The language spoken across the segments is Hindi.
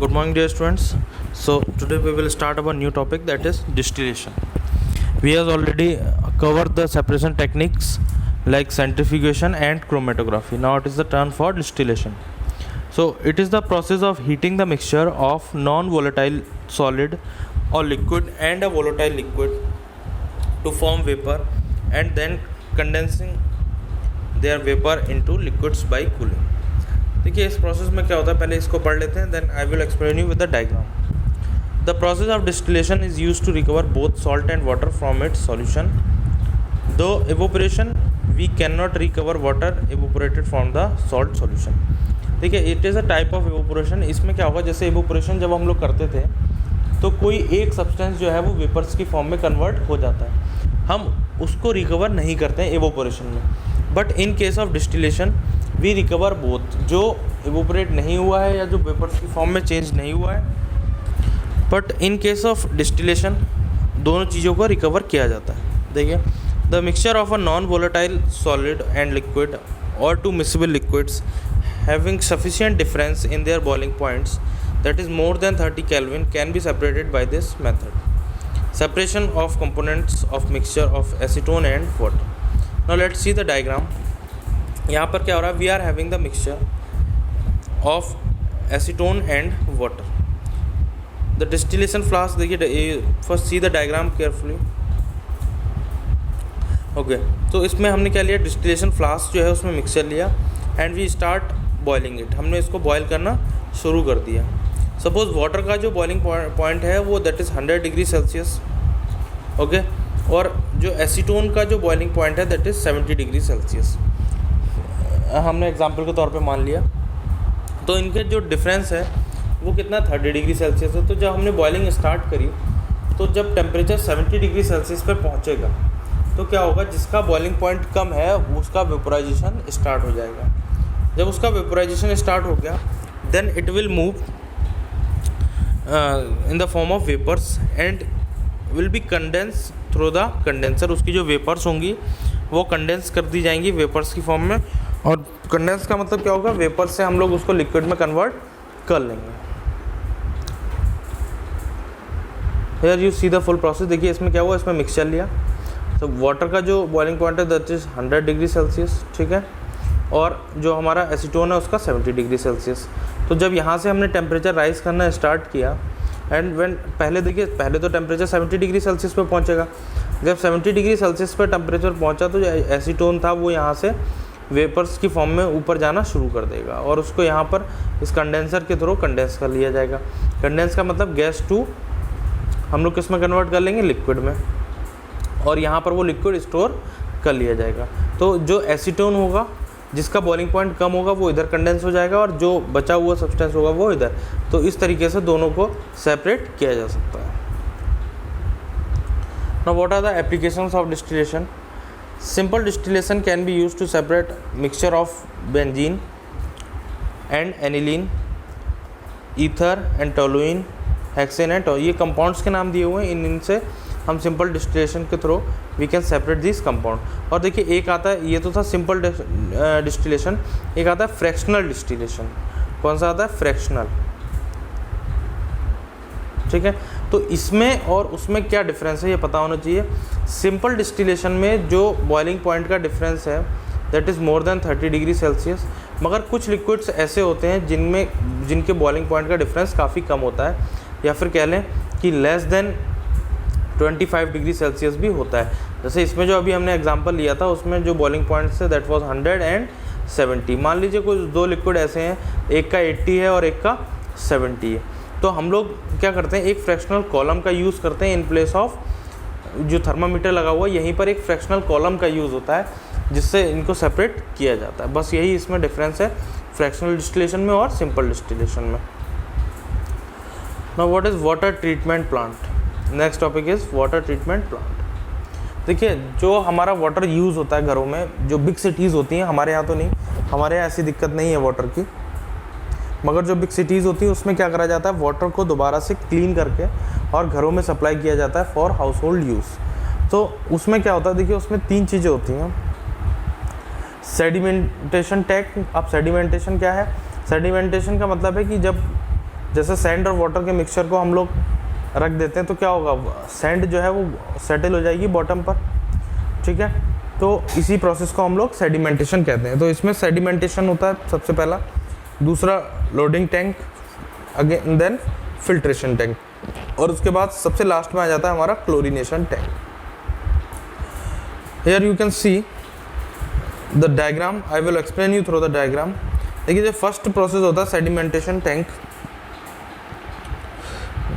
Good morning, dear students. So today we will start our new topic, that is distillation. We have already covered the separation techniques like centrifugation and chromatography. Now it is the turn for distillation. So it is the process of heating the mixture of non-volatile solid or liquid and a volatile liquid to form vapor and then condensing their vapor into liquids by cooling. देखिए इस प्रोसेस में क्या होता है, पहले इसको पढ़ लेते हैं, then I will explain you with the diagram. The process of distillation is used to recover both salt and water from its solution. Though evaporation we can not recover water evaporated from the salt solution. देखिए it is a type of evaporation. इसमें क्या होगा, जैसे इवोपरेशन जब हम लोग करते थे तो कोई एक सब्सटेंस जो है वो वेपर्स की फॉर्म में कन्वर्ट हो जाता है, हम उसको रिकवर नहीं करते हैं इवोपरेशन में. But in case of distillation we recover both, जो इवोपरेट नहीं हुआ है या जो वेपर्स की फॉर्म में चेंज नहीं हुआ है, but in case of distillation दोनों चीज़ों को रिकवर किया जाता है. देखिए the mixture of a non volatile solid and liquid और two miscible liquids having sufficient difference in their boiling points that is more than 30 Kelvin can be separated by this method. Separation of components of mixture of acetone and water. Now let's see the diagram. यहाँ पर क्या हो रहा है, we are having the mixture of acetone and water. The distillation flask, देखिए first see the diagram carefully. Okay, तो इसमें हमने क्या लिया, डिस्टिलेशन फ्लास्क जो है उसमें मिक्सचर लिया and we start boiling it. हमने इसको बॉयल करना शुरू कर दिया. सपोज वाटर का जो बॉइलिंग पॉइंट है वो that is 100 degree Celsius. Okay, और जो एसीटोन का जो बॉइलिंग पॉइंट है दैट इज़ 70 डिग्री सेल्सियस. हमने एग्जांपल के तौर पे मान लिया. तो इनके जो डिफरेंस है वो कितना, 30 डिग्री सेल्सियस है. तो जब हमने बॉइलिंग स्टार्ट करी तो जब टेम्परेचर 70 डिग्री सेल्सियस पर पहुँचेगा तो क्या होगा, जिसका बॉइलिंग पॉइंट कम है उसका वेपोराइजेशन स्टार्ट हो जाएगा. जब उसका वेपोराइजेशन स्टार्ट हो गया then it will move in the form of vapours and will be condense through the condenser. उसकी जो वेपर्स होंगी वो कंडेंस कर दी जाएंगी वेपर्स की फॉर्म में. और कंडेंस का मतलब क्या होगा, वेपर्स से हम लोग उसको लिक्विड में कन्वर्ट कर लेंगे. Here you see the full process. देखिए इसमें क्या हुआ, इसमें मिक्सचर लिया. तो वाटर का जो बॉइलिंग पॉइंट है दैट इज़ 100 डिग्री सेल्सियस, ठीक है, और जो हमारा एसीटोन है उसका 70 डिग्री सेल्सियस. तो जब यहाँ से हमने टेम्परेचर राइज़ करना स्टार्ट किया एंड व्हेन पहले देखिए पहले तो टेम्परेचर 70 डिग्री सेल्सियस पे पहुँचेगा. जब 70 डिग्री सेल्सियस पे टेम्परेचर पहुँचा तो जो एसीटोन था वो यहाँ से वेपर्स की फॉर्म में ऊपर जाना शुरू कर देगा और उसको यहाँ पर इस कंडेंसर के थ्रू कंडेंस कर लिया जाएगा. कंडेंस का मतलब गैस टू हम लोग किस में कन्वर्ट कर लेंगे, लिक्विड में, और यहाँ पर वो लिक्विड स्टोर कर लिया जाएगा. तो जो एसीटोन होगा जिसका बॉइलिंग पॉइंट कम होगा वो इधर कंडेंस हो जाएगा और जो बचा हुआ सब्सटेंस होगा वो इधर. तो इस तरीके से दोनों को सेपरेट किया जा सकता है. Now what are the applications of distillation. Simple distillation can be used to separate mixture of benzene and aniline, ether and toluene, hexane and ये कंपाउंड्स के नाम दिए हुए हैं. इनसे हम सिंपल डिस्टिलेशन के through we can separate this compound. और देखिए एक आता है, ये तो था सिंपल डिस्टिलेशन, एक आता है फ्रैक्शनल डिस्टिलेशन. कौन सा आता है, फ्रैक्शनल, ठीक है. तो इसमें और उसमें क्या डिफरेंस है ये पता होना चाहिए. सिंपल डिस्टिलेशन में जो बॉइलिंग पॉइंट का डिफरेंस है that is more than 30 degree Celsius, मगर कुछ लिक्विड्स ऐसे होते हैं जिनके बॉइलिंग पॉइंट का डिफरेंस काफ़ी कम होता है, या फिर कह लें कि लेस देन 25 डिग्री सेल्सियस भी होता है. जैसे इसमें जो अभी हमने एग्जांपल लिया था उसमें जो बॉइलिंग पॉइंट है दैट वाज 100 एंड 70. मान लीजिए कुछ दो लिक्विड ऐसे हैं, एक का 80 है और एक का 70 है. तो हम लोग क्या करते हैं, एक फ्रैक्शनल कॉलम का यूज़ करते हैं इन प्लेस ऑफ जो थर्मामीटर लगा हुआ है. यहीं पर एक फ्रैक्शनल कॉलम का यूज़ होता है जिससे इनको सेपरेट किया जाता है. बस यही इसमें डिफरेंस है फ्रैक्शनल डिस्टिलेशन में और सिंपल डिस्टिलेशन में. Now what is water treatment plant. Next topic is water treatment plant. देखिए जो हमारा वाटर यूज़ होता है घरों में, जो बिग सिटीज़ होती हैं, हमारे यहाँ तो नहीं, हमारे यहाँ ऐसी दिक्कत नहीं है वाटर की, मगर जो बिग सिटीज़ होती है उसमें क्या करा जाता है, वाटर को दोबारा से क्लीन करके और घरों में सप्लाई किया जाता है फॉर हाउस होल्ड यूज़. तो उसमें क्या होता है, देखिए उसमें 3 चीज़ें होती हैं. Sedimentation tank. अब सेडिमेंटेशन क्या है, सेडिमेंटेशन का मतलब है कि जब जैसे सैंड और वाटर के मिक्सचर को हम लोग रख देते हैं तो क्या होगा, सैंड जो है वो सेटल हो जाएगी बॉटम पर, ठीक है। तो इसी प्रोसेस को हम लोग सेडिमेंटेशन कहते हैं। तो इसमें सेडिमेंटेशन होता है सबसे पहला, दूसरा loading tank, again then filtration tank, और उसके बाद सबसे लास्ट में आ जाता है हमारा chlorination tank. Here you can see the diagram, I will explain you through the diagram. देखिए जो फर्स्ट प्रोसेस होता है सेडिमेंटेशन टैंक,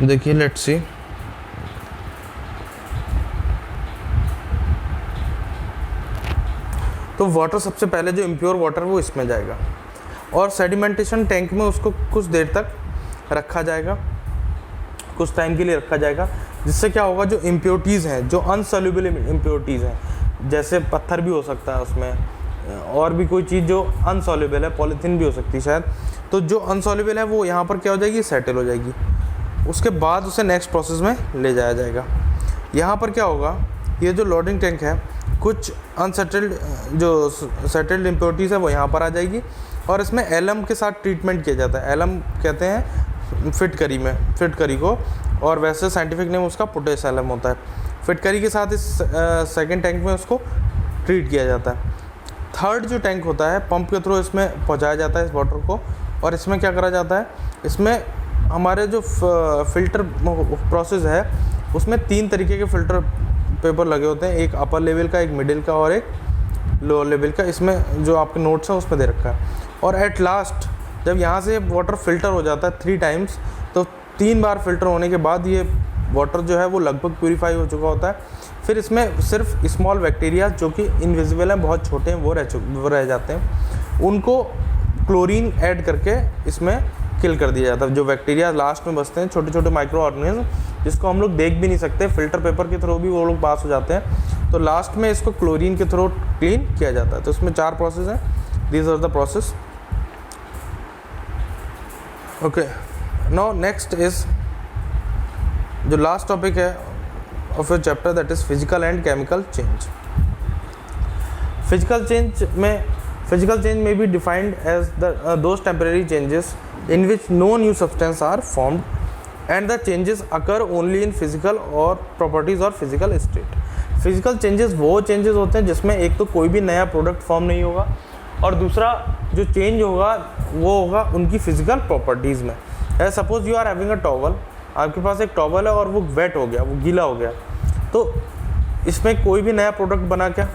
देखिए लेट्स सी, तो वाटर सबसे पहले जो इम्प्योर वाटर वो इसमें जाएगा और सेडिमेंटेशन टैंक में उसको कुछ देर तक रखा जाएगा, कुछ टाइम के लिए रखा जाएगा, जिससे क्या होगा, जो इम्प्योरिटीज़ हैं, जो अनसॉल्युबल इम्प्योरिटीज़ हैं, जैसे पत्थर भी हो सकता है उसमें, और भी कोई चीज़ जो अनसॉल्युबल है, पॉलीथीन भी हो सकती है शायद, तो जो अनसॉल्युबल है वो यहाँ पर क्या हो जाएगी, सेटल हो जाएगी। उसके बाद उसे नेक्स्ट प्रोसेस में ले जाया जाएगा। यहाँ पर क्या होगा, ये जो लोडिंग टैंक है, कुछ अनसेटल्ड जो सेटल्ड इम्प्योरिटीज़ है वो यहाँ पर आ जाएगी और इसमें एलम के साथ ट्रीटमेंट किया जाता है। एलम कहते हैं फिटकरी में, फिटकरी को, और वैसे साइंटिफिक नेम उसका पोटेश एलम होता है। फिटकरी के साथ इस सेकेंड टैंक में उसको ट्रीट किया जाता है। थर्ड जो टैंक होता है, पंप के थ्रू इसमें पहुँचाया जाता है इस वाटर को, और इसमें क्या करा जाता है, इसमें हमारे जो फ़िल्टर प्रोसेस है उसमें 3 तरीके के फ़िल्टर पेपर लगे होते हैं, एक अपर लेवल का, एक मिडिल का और एक लोअर लेवल का। इसमें जो आपके नोट्स हैं उसमें दे रखा है। और एट लास्ट जब यहाँ से वाटर फ़िल्टर हो जाता है 3 टाइम्स, तो 3 बार फ़िल्टर होने के बाद ये वाटर जो है वो लगभग प्यूरीफाई हो चुका होता है। फिर इसमें सिर्फ स्मॉल बैक्टीरिया जो कि इनविजिबल हैं, बहुत छोटे हैं, वो रह जाते हैं। उनको क्लोरीन ऐड करके इसमें किल कर दिया जाता है। जो बैक्टीरिया लास्ट में बचते हैं, छोटे छोटे माइक्रो ऑर्गेनिज्म, जिसको हम लोग देख भी नहीं सकते, फिल्टर पेपर के थ्रू भी वो लोग पास हो जाते हैं, तो लास्ट में इसको क्लोरीन के थ्रू क्लीन किया जाता है। तो इसमें 4 प्रोसेस हैं, these are the process. Okay, now next is जो लास्ट टॉपिक है of your chapter, that is physical and chemical change. Physical change may be defined as those temporary changes in which no new substance are formed and the changes occur only in physical or properties or physical state. Physical changes वो चेंजेस होते हैं जिसमें एक तो कोई भी नया प्रोडक्ट फॉर्म नहीं होगा, और दूसरा जो चेंज होगा वो होगा उनकी फिजिकल प्रॉपर्टीज़ में। As suppose you are having a towel, आपके पास एक टॉवल है और वो वेट हो गया, वो गीला हो गया, तो इसमें कोई भी नया प्रोडक्ट बना क्या?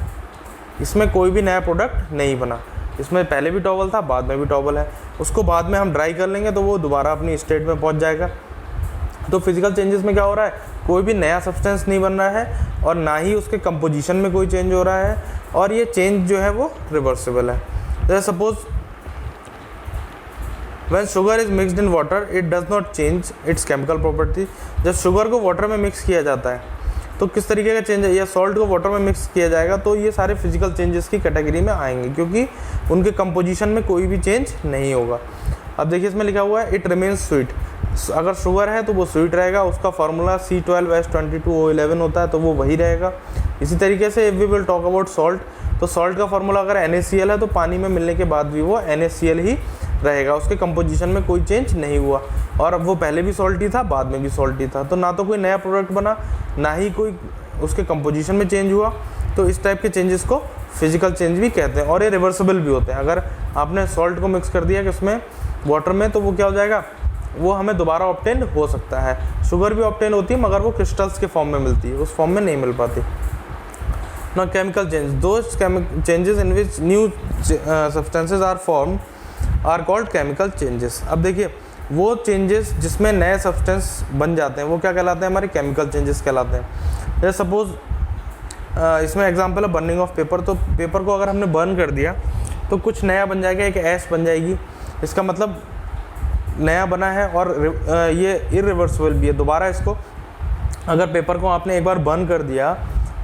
इसमें कोई भी नया प्रोडक्ट नहीं बना। इसमें पहले भी टॉवल था, बाद में भी टॉवल है, उसको बाद में हम ड्राई कर लेंगे तो वो दोबारा अपनी स्टेट में पहुंच जाएगा। तो फिजिकल चेंजेस में क्या हो रहा है, कोई भी नया सब्सटेंस नहीं बन रहा है और ना ही उसके कंपोजिशन में कोई चेंज हो रहा है, और ये चेंज जो है वो रिवर्सिबल है। जैसे suppose when sugar is mixed in water it does not change it's chemical property. जब शुगर को वाटर में मिक्स किया जाता है तो किस तरीके का चेंज है, या सॉल्ट को वाटर में मिक्स किया जाएगा तो ये सारे फिजिकल चेंजेस की कैटेगरी में आएंगे, क्योंकि उनके कंपोजिशन में कोई भी चेंज नहीं होगा। अब देखिए इसमें लिखा हुआ है इट रिमेन्स स्वीट। अगर शुगर है तो वो स्वीट रहेगा, उसका फार्मूला C12H22O11 होता है, तो वो वही रहेगा। इसी तरीके से if we will talk about salt, तो सॉल्ट का फार्मूला अगर NaCl है तो पानी में मिलने के बाद भी वो NaCl ही रहेगा, उसके कंपोजिशन में कोई चेंज नहीं हुआ, और अब वो पहले भी सॉल्टी था, बाद में भी सॉल्टी था। तो ना तो कोई नया प्रोडक्ट बना, ना ही कोई उसके कंपोजिशन में चेंज हुआ। तो इस टाइप के चेंजेस को फिजिकल चेंज भी कहते हैं, और ये रिवर्सिबल भी होते हैं। अगर आपने सॉल्ट को मिक्स कर दिया किसमें, वाटर में, तो वो क्या हो जाएगा, वो हमें दोबारा ऑब्टेन हो सकता है। शुगर भी ऑब्टेन होती है मगर वो क्रिस्टल्स के फॉर्म में मिलती है, उस फॉर्म में नहीं मिल पाती। ना chemical change, those changes in which new substances are form are called chemical changes. अब देखिए वो चेंजेस जिसमें नए सब्सटेंस बन जाते हैं वो क्या कहलाते हैं, हमारे केमिकल चेंजेस कहलाते हैं। जैसे सपोज इसमें एग्जांपल है बर्निंग ऑफ पेपर। तो पेपर को अगर हमने बर्न कर दिया तो कुछ नया बन जाएगा, एक ऐश बन जाएगी, इसका मतलब नया बना है, और ये इरिवर्सिबल भी है। दोबारा इसको अगर पेपर को आपने एक बार बर्न कर दिया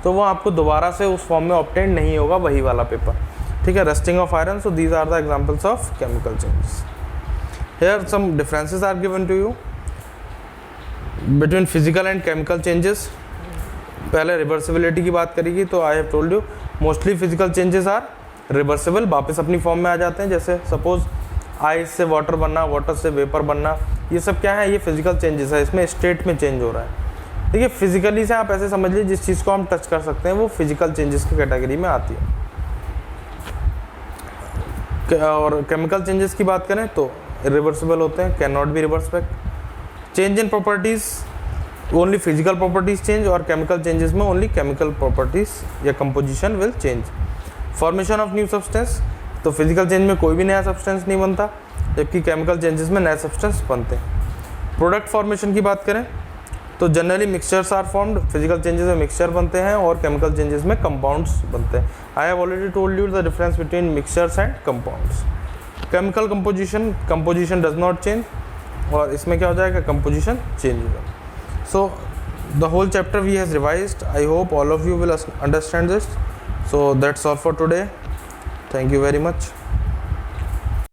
तो वो आपको दोबारा से उस फॉर्म में ऑब्टेन नहीं होगा, वही वाला पेपर, ठीक है। Rusting of iron, so these are the examples of chemical changes. Here some differences are given to you between physical and chemical changes. पहले रिवर्सिबिलिटी की बात करेगी तो I have told you mostly physical changes are reversible, वापस अपनी फॉर्म में आ जाते हैं। जैसे सपोज आइस से वाटर बनना, वाटर से वेपर बनना, ये सब क्या है, ये फिजिकल चेंजेस है, इसमें स्टेट में चेंज हो रहा है। देखिए फिजिकली से आप ऐसे समझ लीजिए जिस चीज़ को हम टच कर सकते हैं वो फिजिकल चेंजेस की कैटेगरी में आती है। और केमिकल चेंजेस की बात करें तो रिवर्सिबल होते हैं, can not be reverse back. Change in properties, only physical properties change, और केमिकल चेंजेस में ओनली केमिकल प्रॉपर्टीज या composition will change. Formation of new substance, तो फिजिकल चेंज में कोई भी नया सब्सटेंस नहीं बनता, जबकि केमिकल चेंजेस में नए सब्सटेंस बनते हैं। प्रोडक्ट फॉर्मेशन की बात करें तो generally mixtures are formed, physical changes में मिक्सचर बनते हैं और केमिकल चेंजेस में कंपाउंड्स बनते हैं। I have already told you the difference between mixtures and compounds. Chemical composition does not change, और इसमें क्या हो जाएगा, कंपोजिशन चेंज होगा। So the whole chapter we has revised, I hope all of you will understand this. So that's all for today, thank you very much.